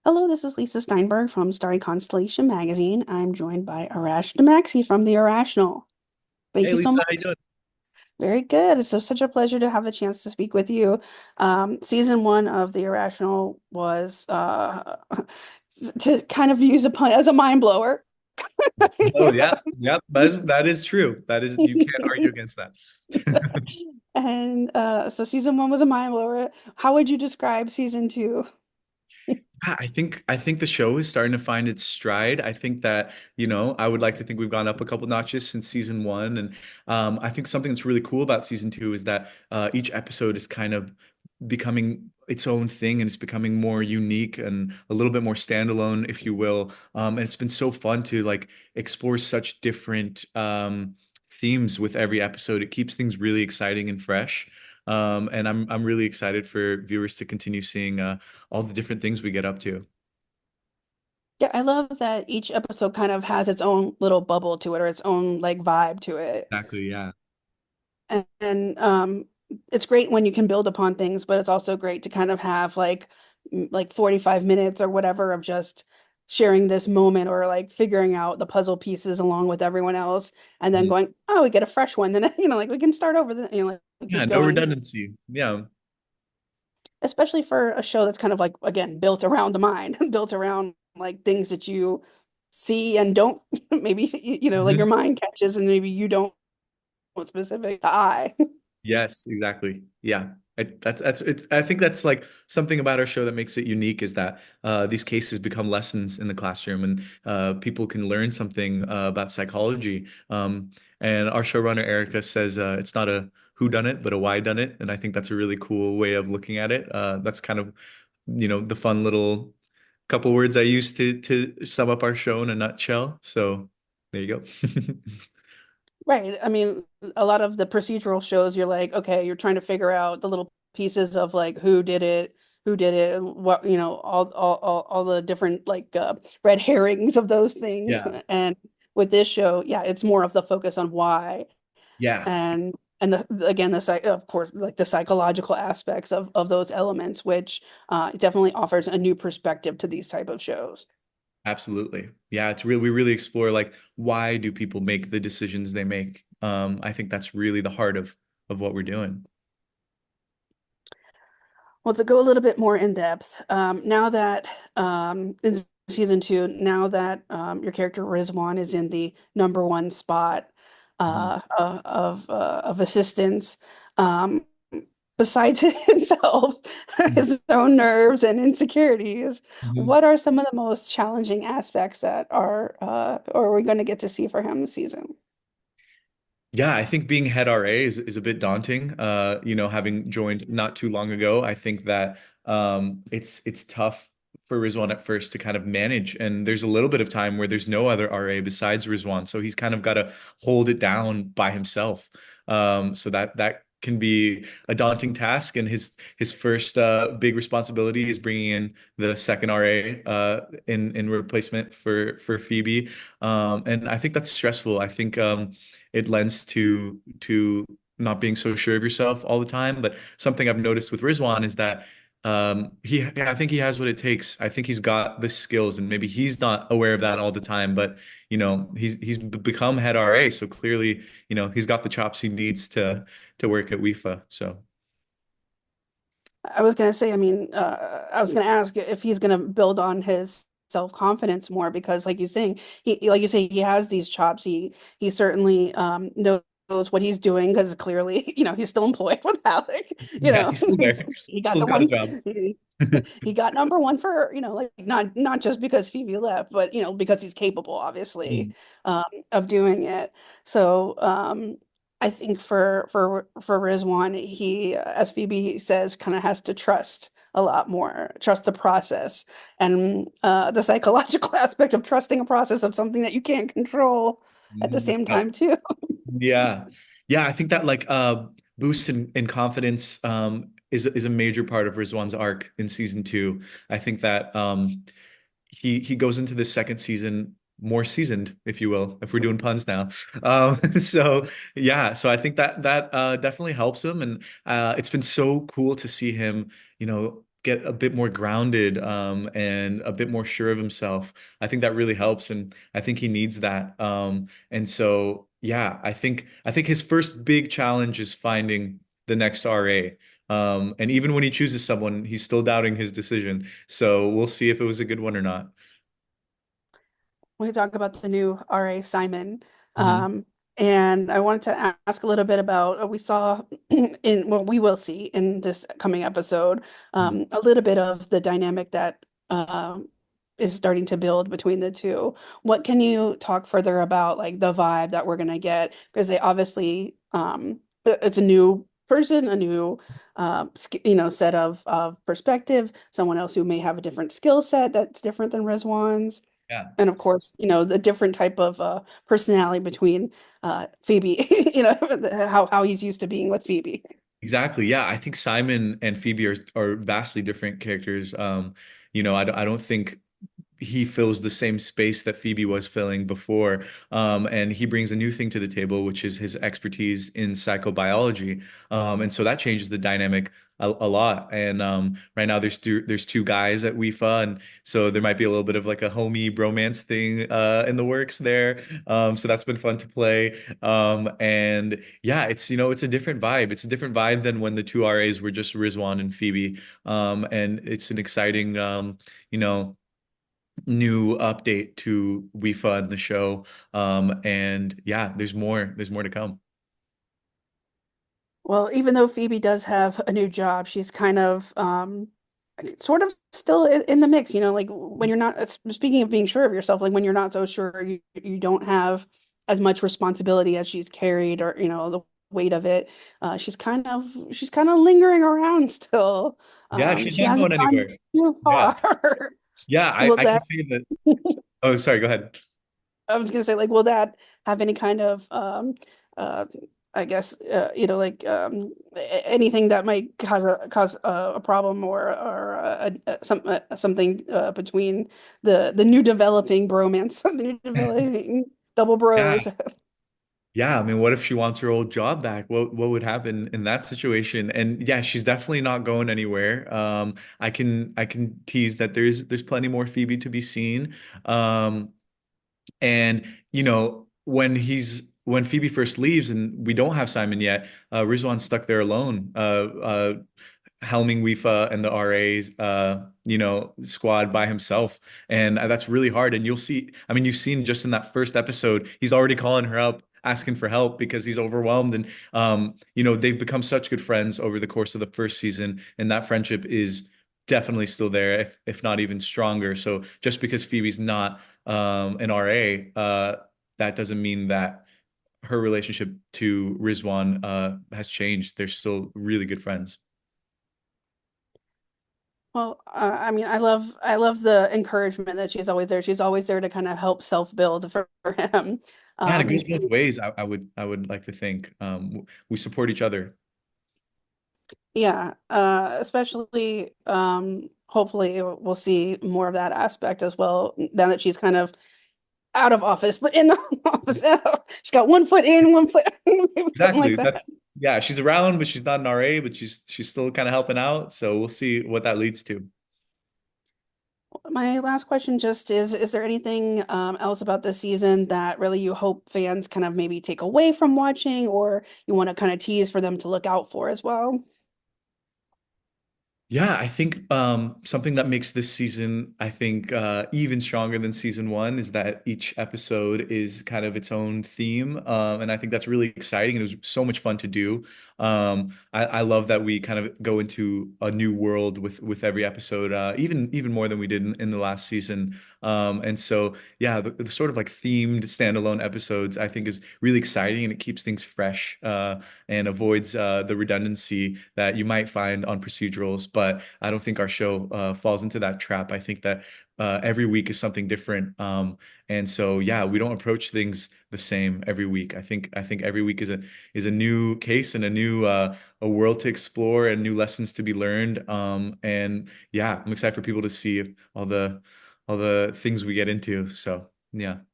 Hello, this is Lisa Steinberg from Starry Constellation Magazine. I'm joined by Arash DeMaxi from the Irrational. Thank Hey you so Lisa, much. how you doing? Very good. It's such a pleasure to have the chance to speak with you. Season one of the Irrational was to kind of use a pun as a mind blower. Oh yeah, yeah, that is true. That is you can't argue against that. And so season one was a mind blower. How would you describe season two? Yeah, I think the show is starting to find its stride. I think that, I would like to think we've gone up a couple notches since season one. And I think something that's really cool about season two is that each episode is kind of becoming its own thing and it's becoming more unique and a little bit more standalone, if you will. And it's been so fun to like explore such different themes with every episode. It keeps things really exciting and fresh. And I'm really excited for viewers to continue seeing all the different things we get up to. Yeah, I love that each episode kind of has its own little bubble to it or its own like vibe to it. Exactly, yeah. And it's great when you can build upon things, but it's also great to kind of have like 45 minutes or whatever of just sharing this moment or like figuring out the puzzle pieces along with everyone else and then Mhm. going, oh, we get a fresh one. Then, like we can start over, like Yeah, keep no going. redundancy. Yeah. Especially for a show that's kind of like, again, built around the mind, built around like things that you see and don't maybe, like your Mhm. mind catches and maybe you don't specific to eye. Yes, exactly. Yeah. That's it's I think that's like something about our show that makes it unique is that these cases become lessons in the classroom and people can learn something about psychology. And our showrunner Erica says it's not a who done it, but a why done it. And I think that's a really cool way of looking at it. That's kind of, the fun little couple words I use to sum up our show in a nutshell. So there you go. Right. I mean, a lot of the procedural shows, you're like, okay, you're trying to figure out the little pieces of like who did it, and what, all the different like red herrings of those things. Yeah. And with this show, yeah, it's more of the focus on why Yeah. and again the of course like the psychological aspects of those elements, which definitely offers a new perspective to these type of shows. Absolutely. Yeah, it's real. We really explore like why do people make the decisions they make? I think that's really the heart of what we're doing. Well, to go a little bit more in depth, now that in season two, now that your character Rizwan is in the number one spot Mhm. of assistance, um, besides himself, Mhm. his own nerves and insecurities, Mhm. what are some of the most challenging aspects that or are we going to get to see for him this season? Yeah, I think being head RA is a bit daunting. Having joined not too long ago, I think that it's tough for Rizwan at first to kind of manage. And there's a little bit of time where there's no other RA besides Rizwan, so he's kind of got to hold it down by himself. So that can be a daunting task. And his first big responsibility is bringing in the second RA in replacement for Phoebe. And I think that's stressful. I think. It lends to not being so sure of yourself all the time. But something I've noticed with Rizwan is that I think he has what it takes. I think he's got the skills, and maybe he's not aware of that all the time. But he's become head RA, so clearly, he's got the chops he needs to work at WIFA. So I was gonna say, I mean, I was gonna ask if he's gonna build on his self-confidence more because, like you saying, like you say, he has these chops. He certainly knows what he's doing because clearly, he's still employed with Alec. yeah, he's still there. He got Still's the got a one. job. He got number one for, like not just because Phoebe left, but because he's capable, obviously, Mm. of doing it. So, I think for Rizwan, he, as Phoebe says, kind of has to trust a lot more, trust the process, and the psychological aspect of trusting a process of something that you can't control at the same Yeah. time too. Yeah. Yeah, I think that like boost in confidence is a major part of Rizwan's arc in season two. I think that he goes into this second season more seasoned, if you will, if we're doing puns now. So yeah, so I think that definitely helps him, and it's been so cool to see him, get a bit more grounded and a bit more sure of himself. I think that really helps, and I think he needs that. And so, yeah, I think his first big challenge is finding the next RA. And even when he chooses someone, he's still doubting his decision. So we'll see if it was a good one or not. We talk about the new RA Simon. Mhm. Um, and I wanted to ask a little bit about we saw well, we will see in this coming episode a little bit of the dynamic that is starting to build between the two. What can you talk further about, like the vibe that we're gonna get? Because they obviously it's a new person, a new set of perspective, someone else who may have a different skill set that's different than Rizwan's. Yeah. And of course, the different type of personality between Phoebe, how he's used to being with Phoebe. Exactly. Yeah, I think Simon and Phoebe are vastly different characters. I don't think he fills the same space that Phoebe was filling before. And he brings a new thing to the table, which is his expertise in psychobiology. And so that changes the dynamic a lot. And right now there's two guys at WIFA, and so there might be a little bit of like a homie bromance thing in the works there. So that's been fun to play. And yeah, it's a different vibe. It's a different vibe than when the two RAs were just Rizwan and Phoebe. And it's an exciting you know new update to WIFA and the show. And yeah, there's more to come. Well, even though Phoebe does have a new job, she's kind of sort of still in the mix, like when you're not, speaking of being sure of yourself, like when you're not so sure, you don't have as much responsibility as she's carried, or the weight of it. She's kind of lingering around still. Yeah, she's She not hasn't going gone anywhere. too Yeah. far. Yeah, Will I can that see that. Oh, sorry, go ahead. I was gonna say, like, will that have any kind of uh I guess like anything that might cause a problem, or something between the new developing bromance, the new developing double Yeah. bros. Yeah, I mean, what if she wants her old job back? What would happen in that situation? And yeah, she's definitely not going anywhere. I can tease that there's plenty more Phoebe to be seen. And when Phoebe first leaves and we don't have Simon yet, Rizwan's stuck there alone. Helming Wifa and the RA's squad by himself, and that's really hard. And you'll see, I mean, you've seen just in that first episode, he's already calling her up asking for help because he's overwhelmed. And they've become such good friends over the course of the first season, and that friendship is definitely still there, if not even stronger. So just because Phoebe's not an RA, that doesn't mean that her relationship to Rizwan has changed. They're still really good friends. Well, I mean, I love the encouragement that she's always there. She's always there to kind of help self-build for him. Yeah, and it goes Um, both ways. I would like to think we support each other. Yeah, especially hopefully we'll see more of that aspect as well now that she's kind of out of office, but in the office. She's got one foot in, one foot something like Exactly. that. Yeah, she's around, but she's not an RA, but she's still kind of helping out. So we'll see what that leads to. My last question just is there anything else about this season that really you hope fans kind of maybe take away from watching, or you want to kind of tease for them to look out for as well? Yeah, I think something that makes this season, I think, even stronger than season one is that each episode is kind of its own theme. And I think that's really exciting. And it was so much fun to do. I love that we kind of go into a new world with every episode, even more than we did in the last season. And so, yeah, the sort of like themed standalone episodes, I think, is really exciting, and it keeps things fresh. And avoids the redundancy that you might find on procedurals. But I don't think our show falls into that trap. I think that every week is something different. And so yeah, we don't approach things the same every week. I think every week is a new case and a world to explore and new lessons to be learned. And yeah, I'm excited for people to see all the things we get into. So yeah.